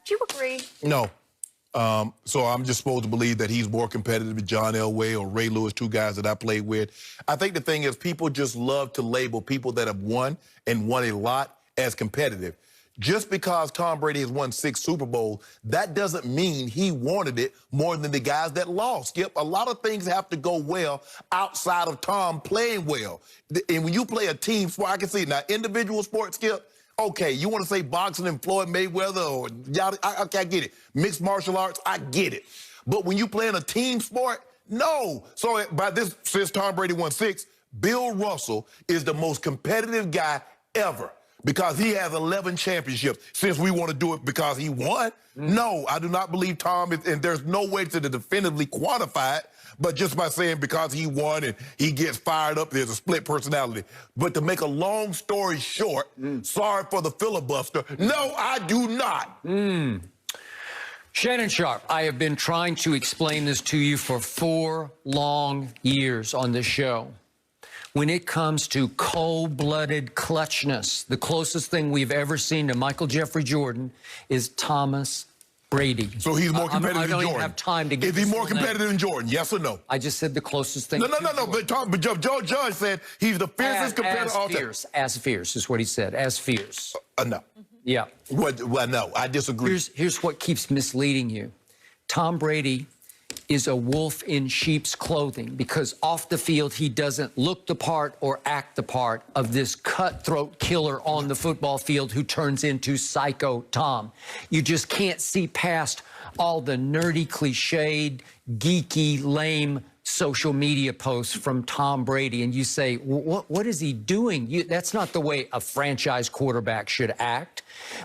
Do you agree? No. So I'm just supposed to believe that he's more competitive than John Elway or Ray Lewis, two guys that I played with. I think the thing is people just love to label people that have won and won a lot as competitive. Just because Tom Brady has won 6 Super Bowls, that doesn't mean he wanted it more than the guys that lost. Skip, a lot of things have to go well outside of Tom playing well. And when you play a team sport, I can see it. Now, individual sports, Skip, okay, you want to say boxing and Floyd Mayweather or I get it. Mixed martial arts, I get it. But when you play in a team sport, no. So since Tom Brady won 6, Bill Russell is the most competitive guy ever because he has 11 championships. Since we want to do it because he won, no, I do not believe Tom is, and there's no way to definitively quantify it, but just by saying because he won and he gets fired up, there's a split personality. But to make a long story short, sorry for the filibuster, no, I do not. Shannon Sharpe, I have been trying to explain this to you for 4 long years on this show. When it comes to cold-blooded clutchness, the closest thing we've ever seen to Michael Jeffrey Jordan is Thomas Brady. So he's more competitive than Jordan. I don't even have time to get. Is he more competitive than Jordan? Yes or no? I just said the closest thing. No. But Joe Judge said he's the fiercest competitor all time. As fierce is what he said. As fierce. No. Yeah. Well, no, I disagree. Here's what keeps misleading you. Tom Brady is a wolf in sheep's clothing because off the field he doesn't look the part or act the part of this cutthroat killer on the football field who turns into Psycho Tom. You just can't see past all the nerdy, cliched, geeky, lame social media posts from Tom Brady, and you say, what is he doing? That's not the way a franchise quarterback should act.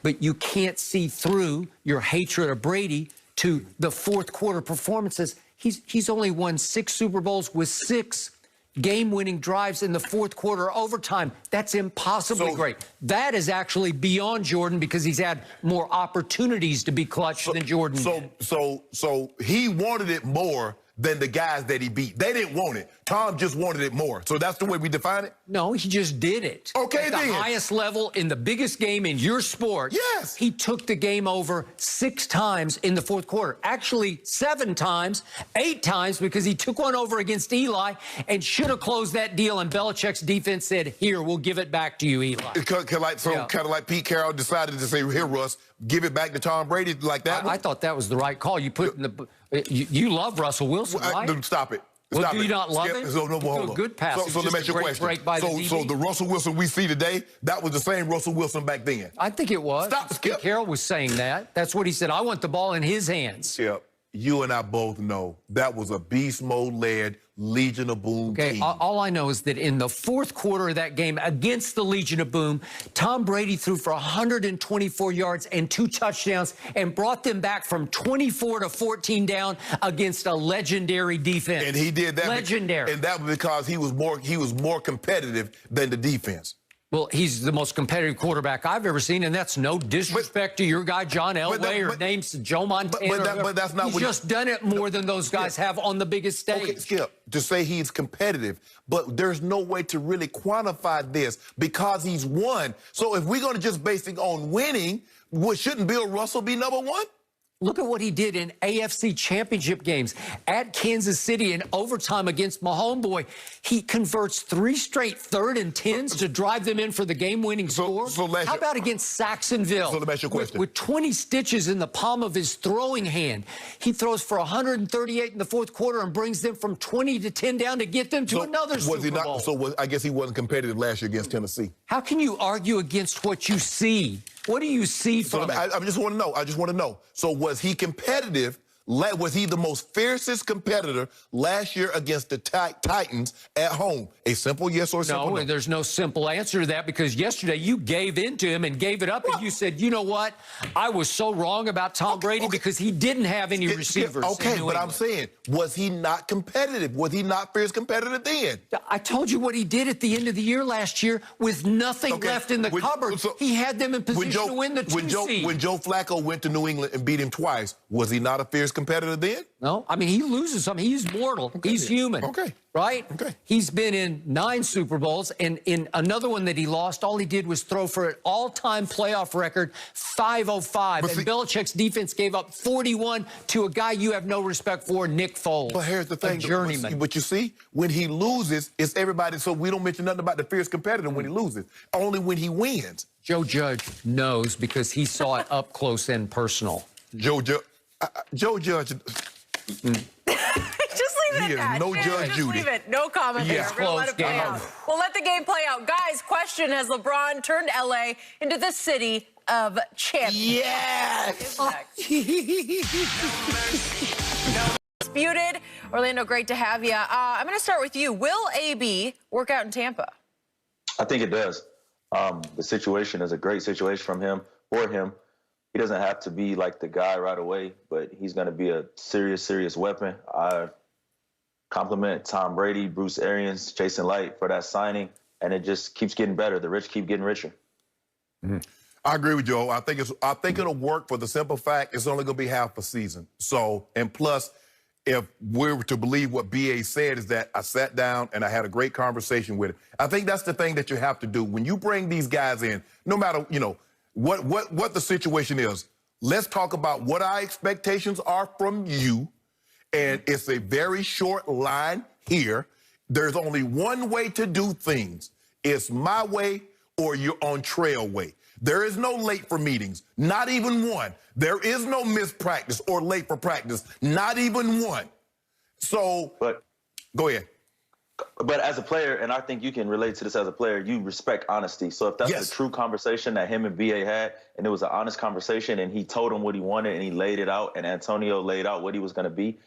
But you can't see through your hatred of Brady to the fourth quarter performances. He's only won 6 Super Bowls with 6 game-winning drives in the fourth quarter overtime. That's impossibly great. That is actually beyond Jordan because he's had more opportunities to be clutch than Jordan did. So he wanted it more than the guys that he beat. They didn't want it. Tom just wanted it more. So that's the way we define it? No, he just did it. Okay, At the highest level in the biggest game in your sport. Yes. He took the game over 6 times in the fourth quarter. Actually, 7 times, 8 times, because he took one over against Eli and should have closed that deal, and Belichick's defense said, here, we'll give it back to you, Eli. Kind of like Pete Carroll decided to say, here, Russ, give it back to Tom Brady like that. I thought that was the right call. You put in the... You love Russell Wilson, right? Stop it. Well, do you not love him? So, no, hold on. Good pass. So let me ask you a question. So the Russell Wilson we see today, that was the same Russell Wilson back then? I think it was. Skip. Carroll was saying that. That's what he said. I want the ball in his hands. Skip, you and I both know that was a beast mode-led Legion of Boom team. All I know is that in the fourth quarter of that game against the Legion of Boom, Tom Brady threw for 124 yards and 2 touchdowns and brought them back from 24 to 14 down against a legendary defense. And he did that. Legendary. And that was because he was more competitive than the defense. Well, he's the most competitive quarterback I've ever seen, and that's no disrespect to your guy, John Elway, or names Joe Montana. But that's not he's just done it more than those guys have on the biggest stage. Okay, Skip, to say he's competitive, but there's no way to really quantify this because he's won. So if we're going to just base it on winning, shouldn't Bill Russell be number 1? Look at what he did in AFC championship games at Kansas City in overtime against my homeboy. He converts 3 straight 3rd and 10s to drive them in for the game-winning score. How about against Saxonville? So let me ask you a question. With 20 stitches in the palm of his throwing hand, he throws for 138 in the fourth quarter and brings them from 20 to 10 down to get them to another Super Bowl. I guess he wasn't competitive last year against Tennessee. How can you argue against what you see? What do you see from it? I just want to know. I just want to know. So was he competitive? Was he the most fiercest competitor last year against the Titans at home? A simple yes or a simple no? No, there's no simple answer to that because yesterday you gave in to him and gave it up and you said, you know what? I was so wrong about Tom Brady because he didn't have any receivers. Okay, but I'm saying, was he not competitive? Was he not fierce competitive then? I told you what he did at the end of the year last year with nothing left in the cupboard. He had them in position to win the 2 seed. When Joe Flacco went to New England and beat him twice, was he not a fierce competitor? competitor then? No, I mean, he loses something. He's mortal. He's human. Okay. Right? Okay. He's been in 9 Super Bowls, and in another one that he lost, all he did was throw for an all-time playoff record, 505. And Belichick's defense gave up 41 to a guy you have no respect for, Nick Foles. But here's the thing. A journeyman. But you see, when he loses, it's everybody. So we don't mention nothing about the fierce competitor when he loses. Only when he wins. Joe Judge knows because he saw it up close and personal. Joe Judge. Just leave it at that. No Judge just Judy. Leave it. No comment there. We're gonna let it play out. We'll let the game play out. Guys, question, has LeBron turned LA into the city of champions? Yes! Undisputed. Orlando, great to have you. I'm going to start with you. Will AB work out in Tampa? I think it does. The situation is a great situation for him. He doesn't have to be like the guy right away, but he's going to be a serious weapon. I compliment Tom Brady, Bruce Arians, Jason Light for that signing, and it just keeps getting better. The rich keep getting richer. Mm-hmm. I agree with Joe. I think it'll work for the simple fact it's only going to be half a season. So, and plus, if we were to believe what BA said, is that I sat down and I had a great conversation with him. I think that's the thing that you have to do when you bring these guys in. No matter what the situation is, let's talk about what our expectations are from you. And it's a very short line here. There's only one way to do things. It's my way or you're on trail way. There is no late for meetings, not even one. There is no missed practice or late for practice, not even one. So, go ahead. But as a player, and I think you can relate to this as a player, you respect honesty. So if that's the true conversation that him and BA had, and it was an honest conversation, and he told him what he wanted, and he laid it out, and Antonio laid out what he was going to be,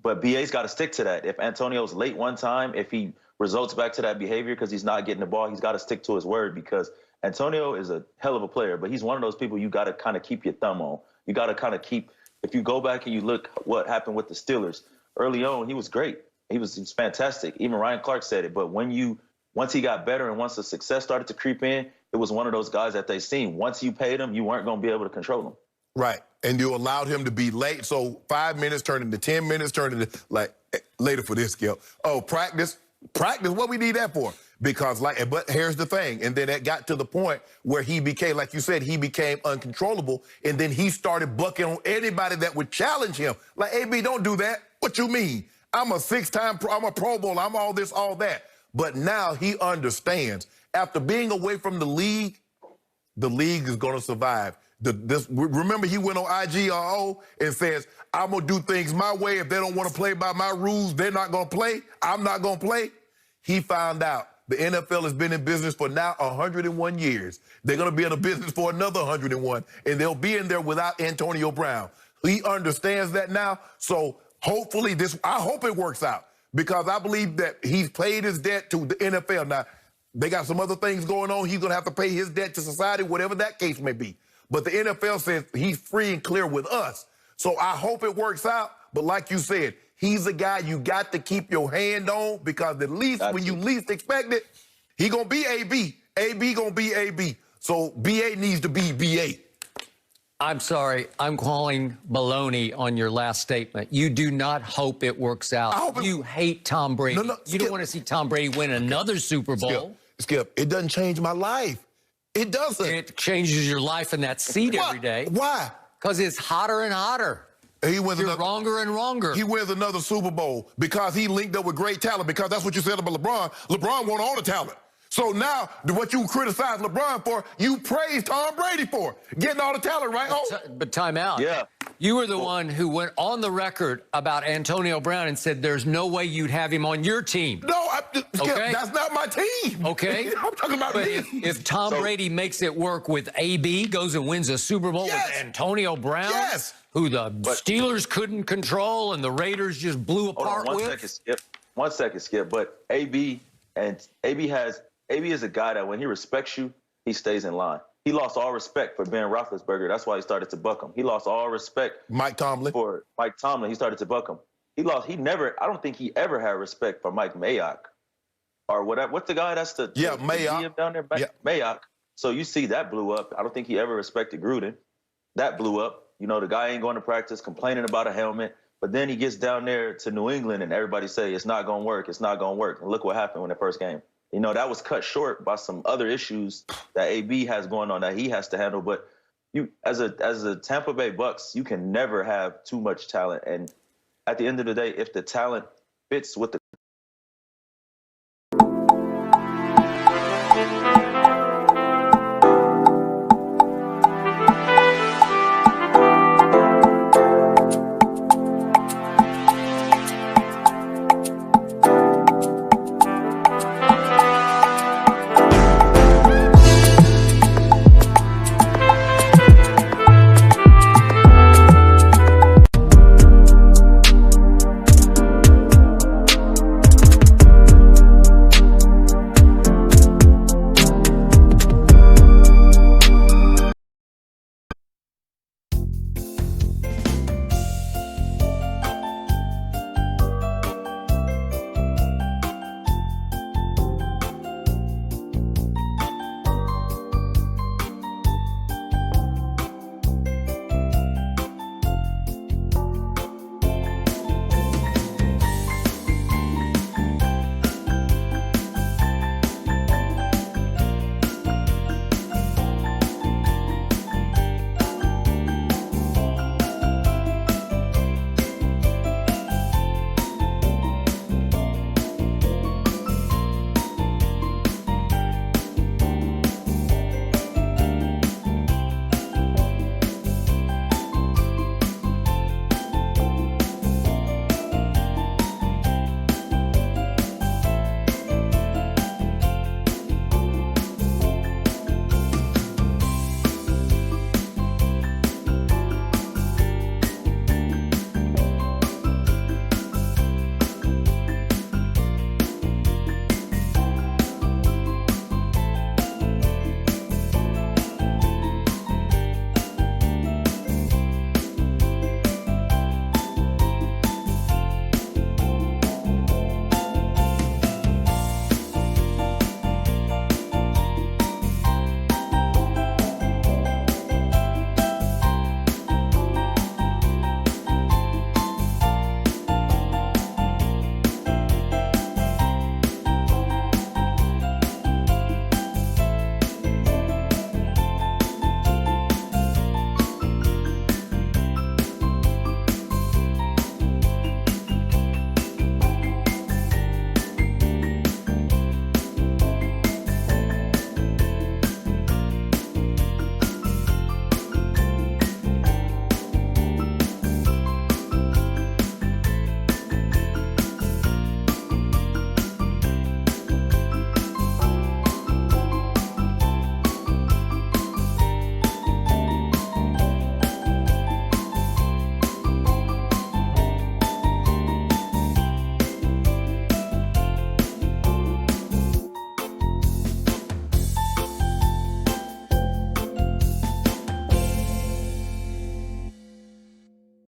but BA's got to stick to that. If Antonio's late one time, if he results back to that behavior because he's not getting the ball, he's got to stick to his word, because Antonio is a hell of a player, but he's one of those people you got to kind of keep your thumb on. You got to kind of keep, if you go back and you look what happened with the Steelers, early on, he was great. He was fantastic. Even Ryan Clark said it. But once he got better and once the success started to creep in, it was one of those guys that they seen. Once you paid him, you weren't going to be able to control him. Right. And you allowed him to be late. So 5 minutes turned into 10 minutes, turned into, like, later for this, Gil. Oh, practice, what we need that for? Because, but here's the thing. And then it got to the point where he became, like you said, he became uncontrollable. And then he started bucking on anybody that would challenge him. Like, AB, don't do that. What you mean? I'm a 6-time I'm a Pro Bowler. I'm all this, all that. But now he understands. After being away from the league is going to survive. Remember, he went on IGRO and says, I'm going to do things my way. If they don't want to play by my rules, they're not going to play. I'm not going to play. He found out the NFL has been in business for now 101 years. They're going to be in the business for another 101, and they'll be in there without Antonio Brown. He understands that now. So hopefully I hope it works out, because I believe that he's paid his debt to the NFL. Now, they got some other things going on. He's going to have to pay his debt to society, whatever that case may be. But the NFL says he's free and clear with us. So I hope it works out. But like you said, he's a guy you got to keep your hand on, because at least when you least expect it, he going to be AB. AB going to be AB. So BA needs to be BA. I'm sorry. I'm calling baloney on your last statement. You do not hope it works out. You hate Tom Brady. No, you don't want to see Tom Brady win another Super Bowl. Skip, it doesn't change my life. It doesn't. It changes your life in that seat every day. Why? Because it's hotter and hotter. He wins You're wronger and wronger. He wins another Super Bowl because he linked up with great talent, because that's what you said about LeBron. LeBron won all the talent. So now, what you criticize LeBron for, you praise Tom Brady for. Getting all the talent, right? But time out. Yeah. You were the one who went on the record about Antonio Brown and said there's no way you'd have him on your team. No, that's not my team. Okay. I'm talking about me. If Tom Brady makes it work with AB, goes and wins a Super Bowl with Antonio Brown, who the Steelers couldn't control and the Raiders just blew apart with. One second, Skip. But AB is a guy that when he respects you, he stays in line. He lost all respect for Ben Roethlisberger. That's why he started to buck him. He lost all respect Mike Tomlin. For Mike Tomlin. He started to buck him. I don't think he ever had respect for Mike Mayock. Or what's the guy that's the Mayock. GM down there? Mayock. So you see that blew up. I don't think he ever respected Gruden. That blew up. You know, the guy ain't going to practice, complaining about a helmet. But then he gets down there to New England and everybody say, it's not going to work. It's not going to work. And look what happened in the first game. You know, that was cut short by some other issues that AB has going on that he has to handle. But you, as a Tampa Bay Bucks, you can never have too much talent. And at the end of the day, if the talent fits with the